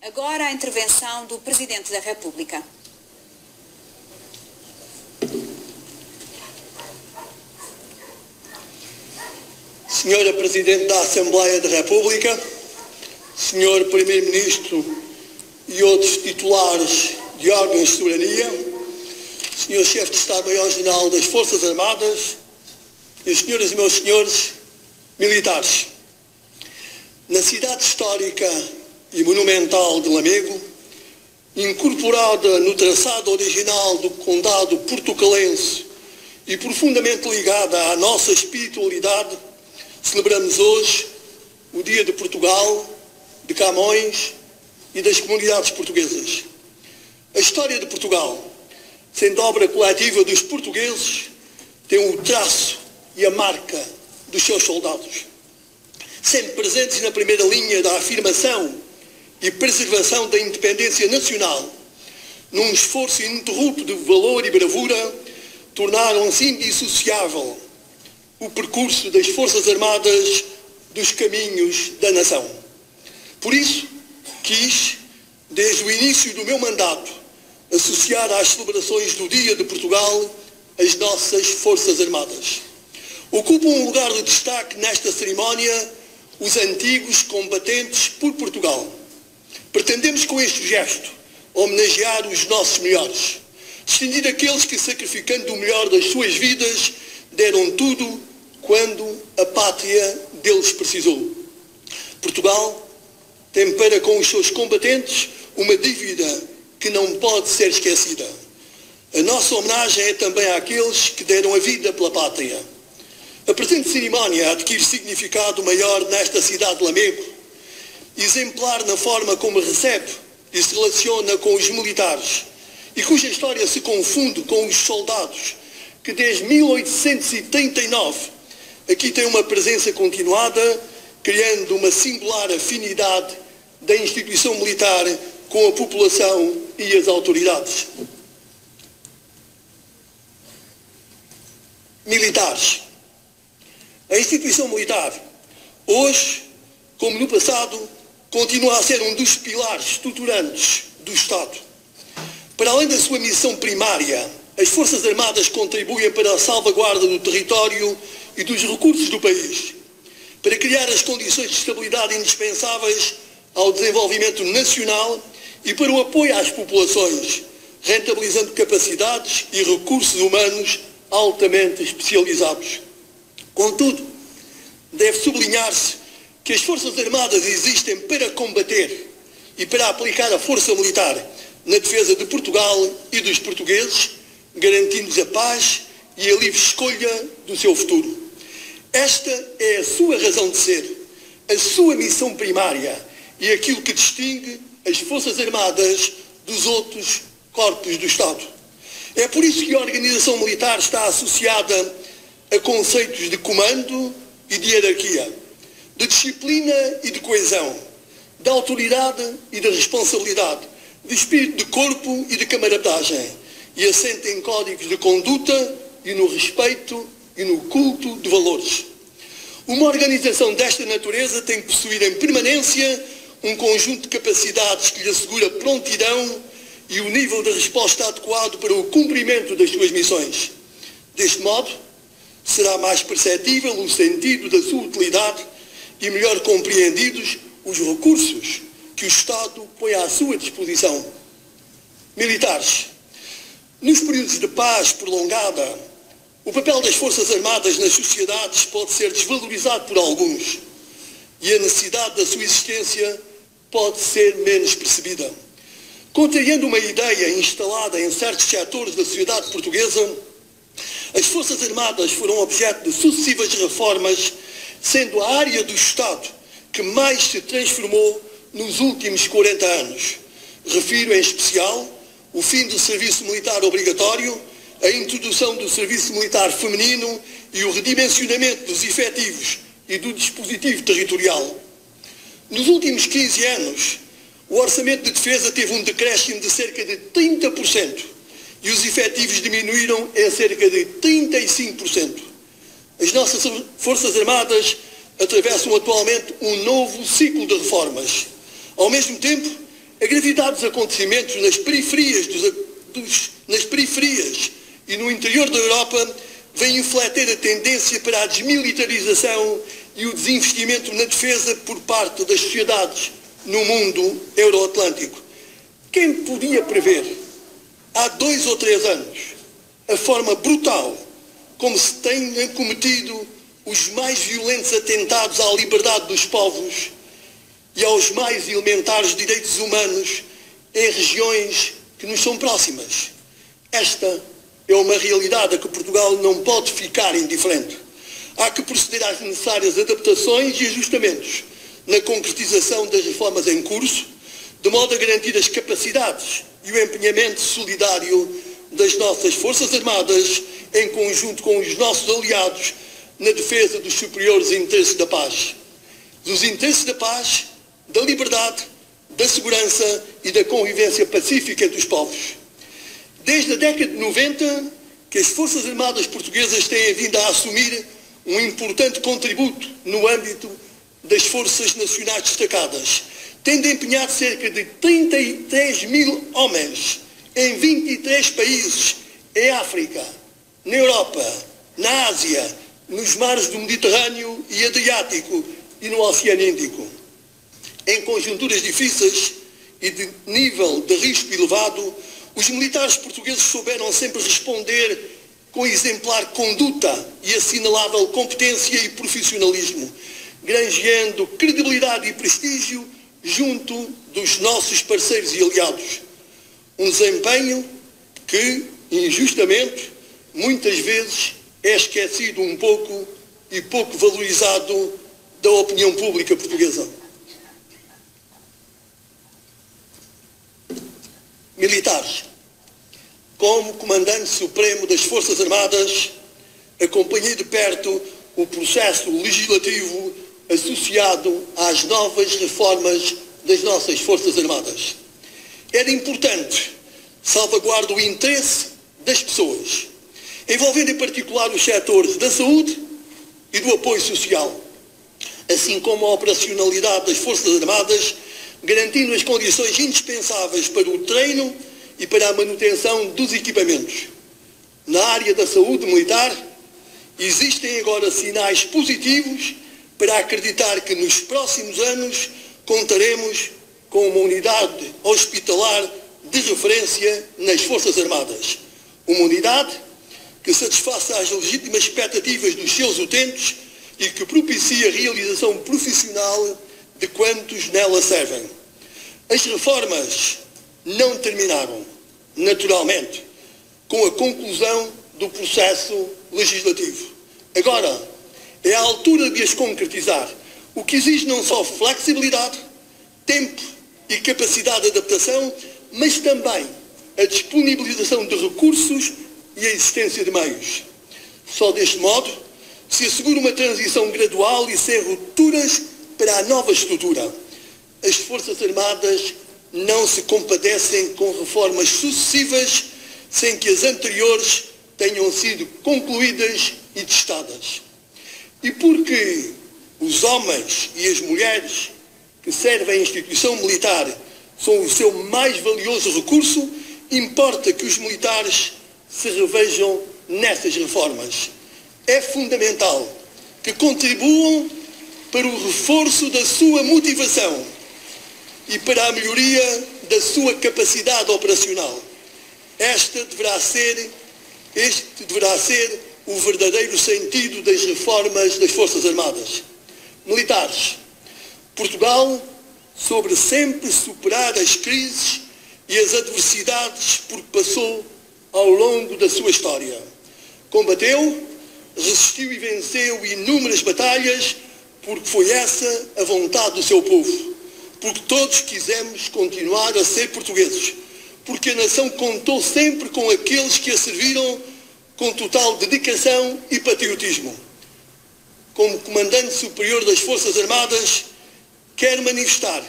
Agora a intervenção do Presidente da República. Senhora Presidente da Assembleia da República, Senhor Primeiro-Ministro e outros titulares de órgãos de soberania, Senhor Chefe de Estado-Maior-General das Forças Armadas, e senhoras e meus senhores militares. Na cidade histórica e monumental de Lamego, incorporada no traçado original do Condado Portucalense e profundamente ligada à nossa espiritualidade, celebramos hoje o Dia de Portugal, de Camões e das comunidades portuguesas. A história de Portugal, sendo obra coletiva dos portugueses, tem o traço e a marca dos seus soldados, sempre presentes na primeira linha da afirmação e preservação da independência nacional, num esforço ininterrupto de valor e bravura, tornaram-se indissociável o percurso das Forças Armadas dos caminhos da nação. Por isso, quis, desde o início do meu mandato, associar às celebrações do Dia de Portugal as nossas Forças Armadas. Ocupam um lugar de destaque nesta cerimónia os antigos combatentes por Portugal. Pretendemos com este gesto homenagear os nossos melhores, distinguir aqueles que, sacrificando o melhor das suas vidas, deram tudo quando a pátria deles precisou. Portugal tem para com os seus combatentes uma dívida que não pode ser esquecida. A nossa homenagem é também àqueles que deram a vida pela pátria. A presente cerimónia adquire significado maior nesta cidade de Lamego, exemplar na forma como recebe e se relaciona com os militares, e cuja história se confunde com os soldados, que desde 1839 aqui têm uma presença continuada, criando uma singular afinidade da instituição militar com a população e as autoridades. Militares. A instituição militar, hoje, como no passado, continua a ser um dos pilares estruturantes do Estado. Para além da sua missão primária, as Forças Armadas contribuem para a salvaguarda do território e dos recursos do país, para criar as condições de estabilidade indispensáveis ao desenvolvimento nacional e para o apoio às populações, rentabilizando capacidades e recursos humanos altamente especializados. Contudo, deve sublinhar-se que as Forças Armadas existem para combater e para aplicar a força militar na defesa de Portugal e dos portugueses, garantindo-lhes a paz e a livre escolha do seu futuro. Esta é a sua razão de ser, a sua missão primária e aquilo que distingue as Forças Armadas dos outros corpos do Estado. É por isso que a organização militar está associada a conceitos de comando e de hierarquia, de disciplina e de coesão, de autoridade e de responsabilidade, de espírito de corpo e de camaradagem, e assenta em códigos de conduta e no respeito e no culto de valores. Uma organização desta natureza tem que possuir em permanência um conjunto de capacidades que lhe assegura prontidão e o nível de resposta adequado para o cumprimento das suas missões. Deste modo, será mais perceptível o sentido da sua utilidade e melhor compreendidos os recursos que o Estado põe à sua disposição. Militares. Nos períodos de paz prolongada, o papel das Forças Armadas nas sociedades pode ser desvalorizado por alguns e a necessidade da sua existência pode ser menos percebida. Contrariando uma ideia instalada em certos setores da sociedade portuguesa, as Forças Armadas foram objeto de sucessivas reformas, sendo a área do Estado que mais se transformou nos últimos 40 anos. Refiro em especial o fim do serviço militar obrigatório, a introdução do serviço militar feminino e o redimensionamento dos efetivos e do dispositivo territorial. Nos últimos 15 anos, o orçamento de defesa teve um decréscimo de cerca de 30% e os efetivos diminuíram em cerca de 35%. As nossas Forças Armadas atravessam atualmente um novo ciclo de reformas. Ao mesmo tempo, A gravidade dos acontecimentos nas periferias e no interior da Europa vem infletir a tendência para a desmilitarização e o desinvestimento na defesa por parte das sociedades no mundo euroatlântico. Quem podia prever, há 2 ou 3 anos, a forma brutal como se têm cometido os mais violentos atentados à liberdade dos povos e aos mais elementares direitos humanos em regiões que nos são próximas? Esta é uma realidade a que Portugal não pode ficar indiferente. Há que proceder às necessárias adaptações e ajustamentos na concretização das reformas em curso, de modo a garantir as capacidades e o empenhamento solidário das nossas Forças Armadas, em conjunto com os nossos aliados, na defesa dos superiores interesses da paz. Dos interesses da paz, da liberdade, da segurança e da convivência pacífica entre os povos. Desde a década de 90, que as Forças Armadas portuguesas têm vindo a assumir um importante contributo no âmbito das Forças Nacionais Destacadas, tendo empenhado cerca de 33 mil homens em 23 países, em África, na Europa, na Ásia, nos mares do Mediterrâneo e Adriático e no Oceano Índico. Em conjunturas difíceis e de nível de risco elevado, os militares portugueses souberam sempre responder com exemplar conduta e assinalável competência e profissionalismo, granjeando credibilidade e prestígio junto dos nossos parceiros e aliados. Um desempenho que, injustamente, muitas vezes é esquecido um pouco e pouco valorizado da opinião pública portuguesa. Militares. Como Comandante Supremo das Forças Armadas, acompanhei de perto o processo legislativo associado às novas reformas das nossas Forças Armadas. Era importante salvaguardar o interesse das pessoas, envolvendo em particular os setores da saúde e do apoio social, assim como a operacionalidade das Forças Armadas, garantindo as condições indispensáveis para o treino e para a manutenção dos equipamentos. Na área da saúde militar, existem agora sinais positivos para acreditar que nos próximos anos contaremos com uma unidade hospitalar de referência nas Forças Armadas. Uma unidade que satisfaça as legítimas expectativas dos seus utentes e que propicie a realização profissional de quantos nela servem. As reformas não terminaram, naturalmente, com a conclusão do processo legislativo. Agora, é a altura de as concretizar, o que exige não só flexibilidade, tempo e capacidade de adaptação, mas também a disponibilização de recursos e a existência de meios. Só deste modo se assegura uma transição gradual e sem rupturas para a nova estrutura. As Forças Armadas não se compadecem com reformas sucessivas sem que as anteriores tenham sido concluídas e testadas. E porque os homens e as mulheres que servem a instituição militar são o seu mais valioso recurso, importa que os militares se revejam nessas reformas. É fundamental que contribuam para o reforço da sua motivação e para a melhoria da sua capacidade operacional. Este deverá ser o verdadeiro sentido das reformas das Forças Armadas. Militares. Portugal soube sempre superar as crises e as adversidades por que passou ao longo da sua história. Combateu, resistiu e venceu inúmeras batalhas porque foi essa a vontade do seu povo. Porque todos quisemos continuar a ser portugueses. Porque a nação contou sempre com aqueles que a serviram com total dedicação e patriotismo. Como Comandante Superior das Forças Armadas, quero manifestar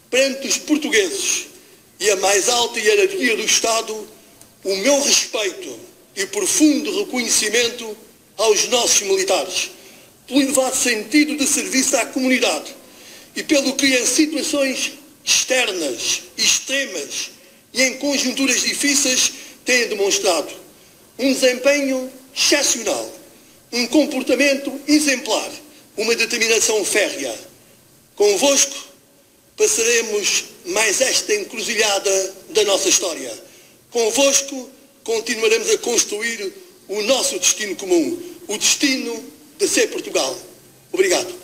perante os portugueses e a mais alta hierarquia do Estado o meu respeito e profundo reconhecimento aos nossos militares, pelo elevado sentido de serviço à comunidade e pelo que em situações externas extremas e em conjunturas difíceis, têm demonstrado um desempenho excepcional, um comportamento exemplar, uma determinação férrea. Convosco passaremos mais esta encruzilhada da nossa história. Convosco continuaremos a construir o nosso destino comum, o destino de ser Portugal. Obrigado.